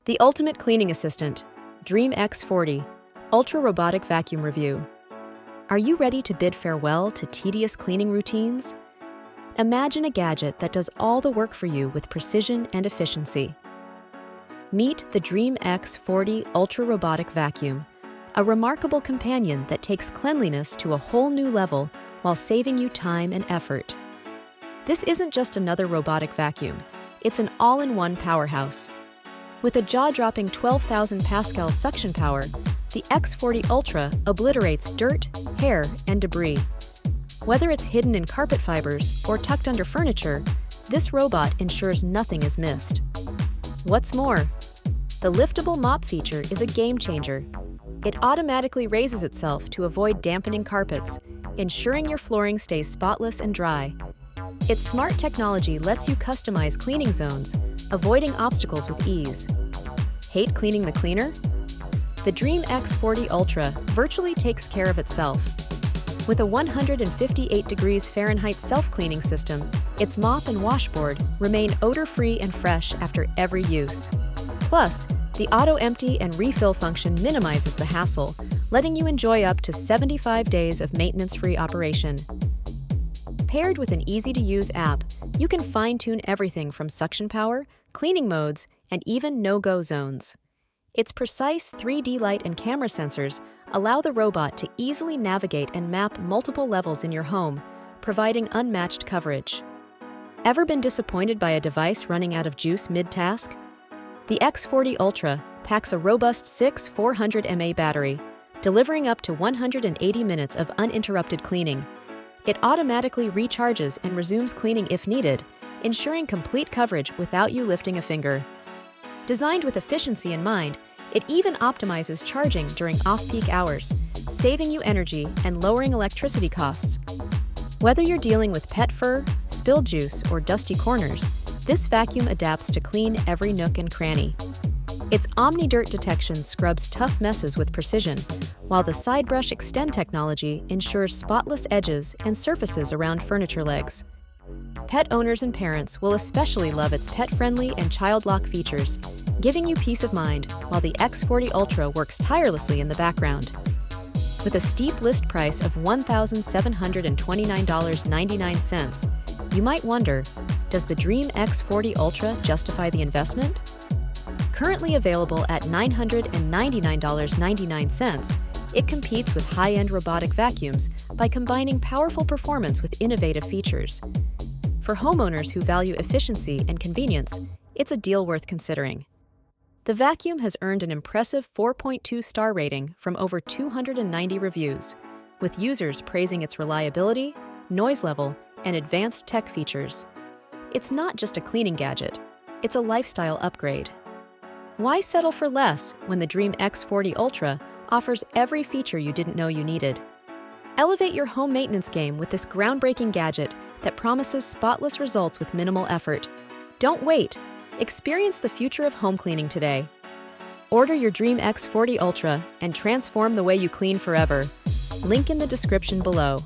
The ultimate cleaning assistant, Dreame X40 Ultra Robotic Vacuum Review. Are you ready to bid farewell to tedious cleaning routines? Imagine a gadget that does all the work for you with precision and efficiency. Meet the Dreame X40 Ultra Robotic Vacuum, a remarkable companion that takes cleanliness to a whole new level while saving you time and effort. This isn't just another robotic vacuum, it's an all-in-one powerhouse. With a jaw-dropping 12,000 pascal suction power, the X40 Ultra obliterates dirt, hair, and debris. Whether it's hidden in carpet fibers or tucked under furniture, this robot ensures nothing is missed. What's more, the liftable mop feature is a game-changer. It automatically raises itself to avoid dampening carpets, ensuring your flooring stays spotless and dry. Its smart technology lets you customize cleaning zones, avoiding obstacles with ease. Hate cleaning the cleaner? The Dreame X40 Ultra virtually takes care of itself. With a 158 degrees Fahrenheit self-cleaning system, its mop and washboard remain odor-free and fresh after every use. Plus, the auto-empty and refill function minimizes the hassle, letting you enjoy up to 75 days of maintenance-free operation. Paired with an easy-to-use app, you can fine-tune everything from suction power, cleaning modes, and even no-go zones. Its precise 3D light and camera sensors allow the robot to easily navigate and map multiple levels in your home, providing unmatched coverage. Ever been disappointed by a device running out of juice mid-task? The X40 Ultra packs a robust 400 mAh battery, delivering up to 180 minutes of uninterrupted cleaning. It automatically recharges and resumes cleaning if needed, ensuring complete coverage without you lifting a finger. Designed with efficiency in mind, it even optimizes charging during off-peak hours, saving you energy and lowering electricity costs. Whether you're dealing with pet fur, spilled juice, or dusty corners, this vacuum adapts to clean every nook and cranny. Its Omni-Dirt detection scrubs tough messes with precision, while the Side Brush Extend technology ensures spotless edges and surfaces around furniture legs. Pet owners and parents will especially love its pet-friendly and child-lock features, giving you peace of mind while the X40 Ultra works tirelessly in the background. With a steep list price of $1,729.99, you might wonder, does the Dreame X40 Ultra justify the investment? Currently available at $999.99, it competes with high-end robotic vacuums by combining powerful performance with innovative features. For homeowners who value efficiency and convenience, it's a deal worth considering. The vacuum has earned an impressive 4.2 star rating from over 290 reviews, with users praising its reliability, noise level, and advanced tech features. It's not just a cleaning gadget, it's a lifestyle upgrade. Why settle for less when the Dreame X40 Ultra offers every feature you didn't know you needed? Elevate your home maintenance game with this groundbreaking gadget that promises spotless results with minimal effort. Don't wait. Experience the future of home cleaning today. Order your Dreame X40 Ultra and transform the way you clean forever. Link in the description below.